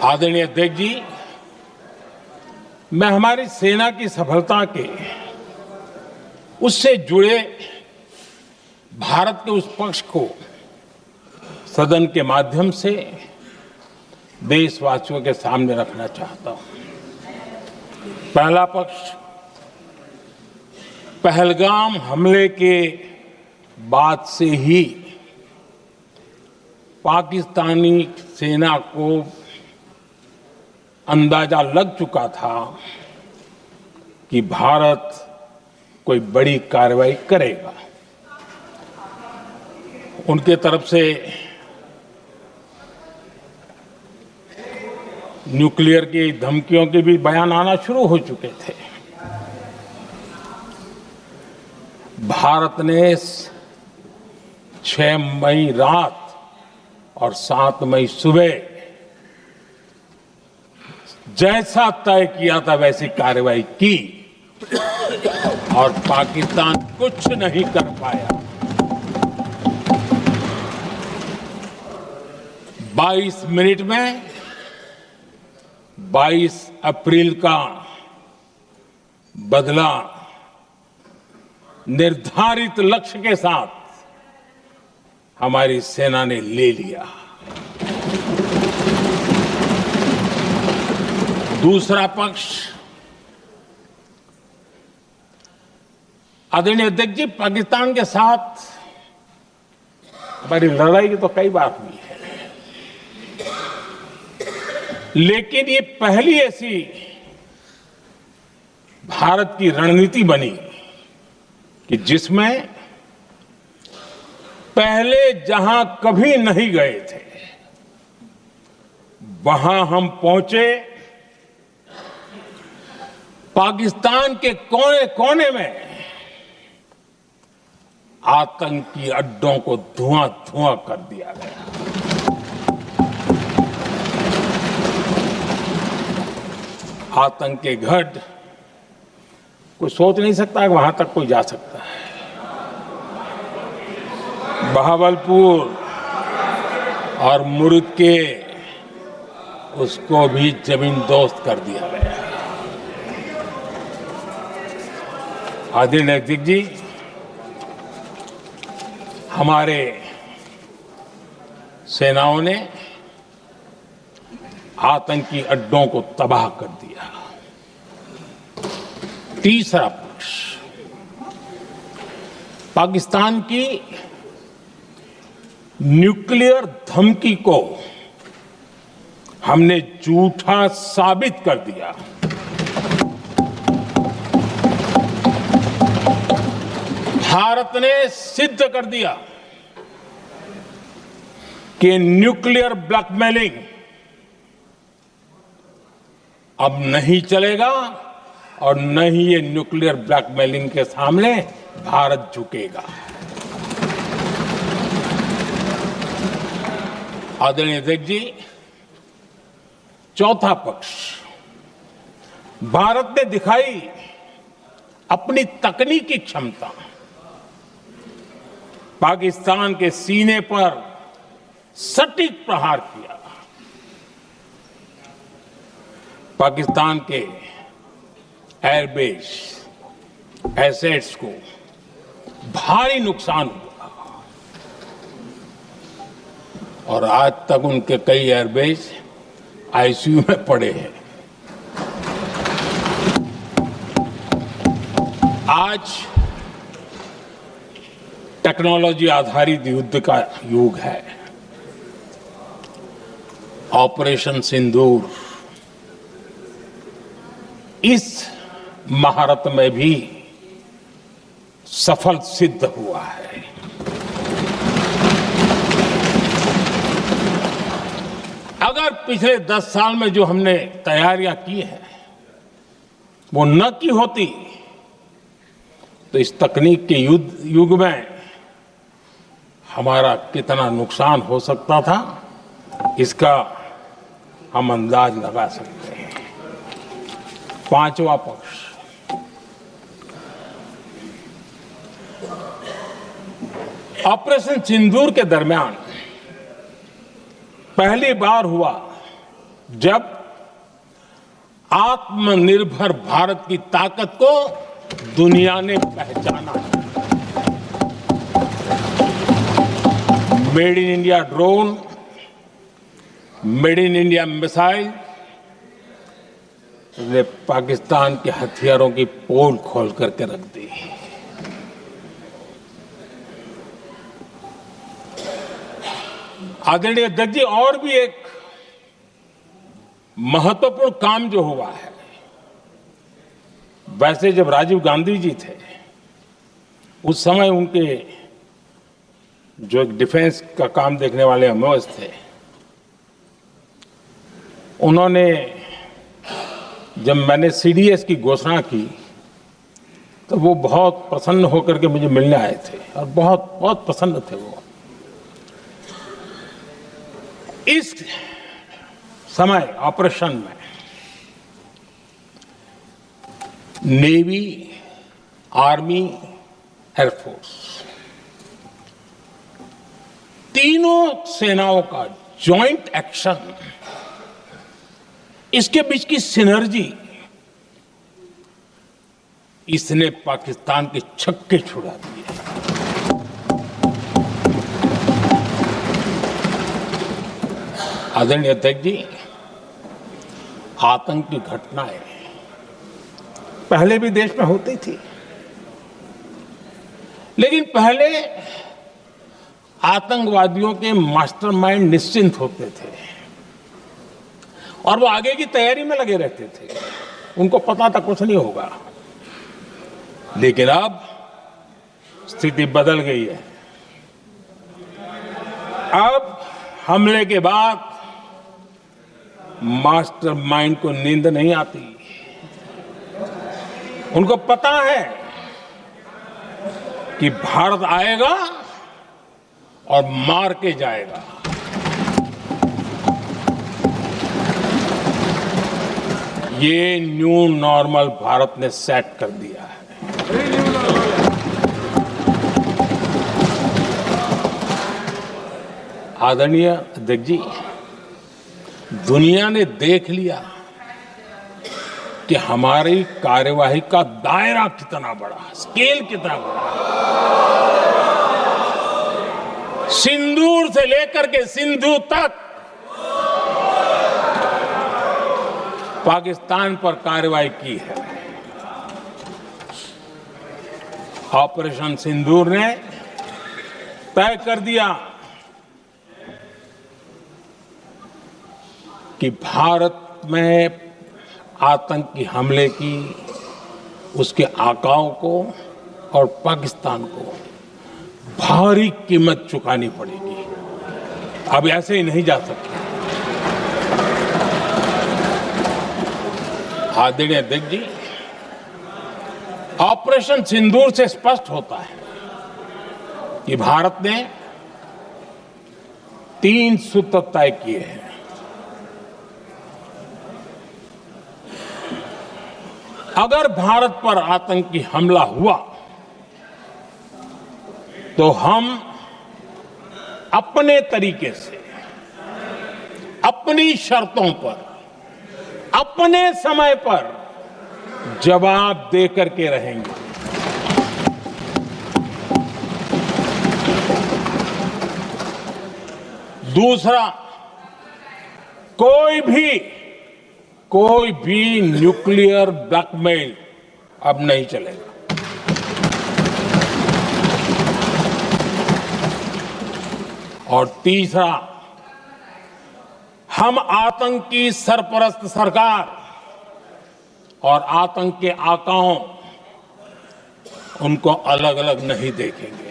आदरणीय अध्यक्ष जी, मैं हमारी सेना की सफलता के उससे जुड़े भारत के उस पक्ष को सदन के माध्यम से देशवासियों के सामने रखना चाहता हूं। पहला पक्ष, पहलगाम हमले के बाद से ही पाकिस्तानी सेना को अंदाजा लग चुका था कि भारत कोई बड़ी कार्रवाई करेगा। उनके तरफ से न्यूक्लियर की धमकियों के भी बयान आना शुरू हो चुके थे। भारत ने 6 मई रात और 7 मई सुबह जैसा तय किया था वैसी कार्रवाई की और पाकिस्तान कुछ नहीं कर पाया। 22 मिनट में 22 अप्रैल का बदला निर्धारित लक्ष्य के साथ हमारी सेना ने ले लिया। दूसरा पक्ष, आदरणीय अध्यक्ष जी, पाकिस्तान के साथ हमारी लड़ाई तो कई बार हुई है, लेकिन ये पहली ऐसी भारत की रणनीति बनी कि जिसमें पहले जहां कभी नहीं गए थे वहां हम पहुंचे। पाकिस्तान के कोने कोने में आतंकी अड्डों को धुआं धुआं कर दिया गया। आतंक के गढ़ कोई सोच नहीं सकता कि वहां तक कोई जा सकता है। बहावलपुर और मुर्ग के उसको भी जमीन दोस्त कर दिया गया। आदरणीय अध्यक्ष जी, हमारे सेनाओं ने आतंकी अड्डों को तबाह कर दिया। तीसरा पक्ष, पाकिस्तान की न्यूक्लियर धमकी को हमने झूठा साबित कर दिया। भारत ने सिद्ध कर दिया कि न्यूक्लियर ब्लैकमेलिंग अब नहीं चलेगा और न ही ये न्यूक्लियर ब्लैकमेलिंग के सामने भारत झुकेगा। आदरणीय अध्यक्ष जी, चौथा पक्ष, भारत ने दिखाई अपनी तकनीकी क्षमता। पाकिस्तान के सीने पर सटीक प्रहार किया। पाकिस्तान के एयरबेस एसेट्स को भारी नुकसान हुआ और आज तक उनके कई एयरबेस आईसीयू में पड़े हैं। आज टेक्नोलॉजी आधारित युद्ध का युग है। ऑपरेशन सिंदूर इस महारत में भी सफल सिद्ध हुआ है। अगर पिछले 10 साल में जो हमने तैयारियां की हैं वो न की होती तो इस तकनीक के युग में हमारा कितना नुकसान हो सकता था, इसका हम अंदाज लगा सकते हैं। पांचवा पक्ष, ऑपरेशन सिंदूर के दरमियान पहली बार हुआ जब आत्मनिर्भर भारत की ताकत को दुनिया ने पहचाना है। Made in India drone, made in India missile ने पाकिस्तान के हथियारों की पोल खोल करके रख दी। आदरणीय अध्यक्ष जी, और भी एक महत्वपूर्ण काम जो हुआ है, वैसे जब राजीव गांधी जी थे उस समय उनके जो एक डिफेंस का काम देखने वाले एमओएस थे, उन्होंने जब मैंने सीडीएस की घोषणा की तो वो बहुत प्रसन्न होकर के मुझे मिलने आए थे और बहुत बहुत प्रसन्न थे वो। इस समय ऑपरेशन में नेवी, आर्मी, एयरफोर्स, तीनों सेनाओं का जॉइंट एक्शन, इसके बीच की सिनर्जी, इसने पाकिस्तान के छक्के छुड़ा दिए। आदरणीय अध्यक्ष जी, आतंक की घटनाएं पहले भी देश में होती थी, लेकिन पहले आतंकवादियों के मास्टरमाइंड निश्चिंत होते थे और वो आगे की तैयारी में लगे रहते थे, उनको पता था कुछ नहीं होगा। लेकिन अब स्थिति बदल गई है। अब हमले के बाद मास्टरमाइंड को नींद नहीं आती। उनको पता है कि भारत आएगा और मार के जाएगा। ये न्यू नॉर्मल भारत ने सेट कर दिया है। आदरणीय अध्यक्ष जी, दुनिया ने देख लिया कि हमारी कार्यवाही का दायरा कितना बड़ा, स्केल कितना बड़ा। सिंदूर से लेकर के सिंधु तक पाकिस्तान पर कार्रवाई की है। ऑपरेशन सिंदूर ने तय कर दिया कि भारत में आतंकी हमले की, उसके आकाओं को और पाकिस्तान को भारी कीमत चुकानी पड़ेगी। अब ऐसे ही नहीं जा सकते। आदरणीय अध्यक्ष जी, ऑपरेशन सिंदूर से स्पष्ट होता है कि भारत ने 3 सूत्र तय किए हैं। अगर भारत पर आतंकी हमला हुआ तो हम अपने तरीके से, अपनी शर्तों पर, अपने समय पर जवाब दे करके रहेंगे। दूसरा, कोई भी न्यूक्लियर ब्लैकमेल अब नहीं चलेगा। और तीसरा, हम आतंक की सरपरस्त सरकार और आतंक के आकाओं, उनको अलग अलग नहीं देखेंगे।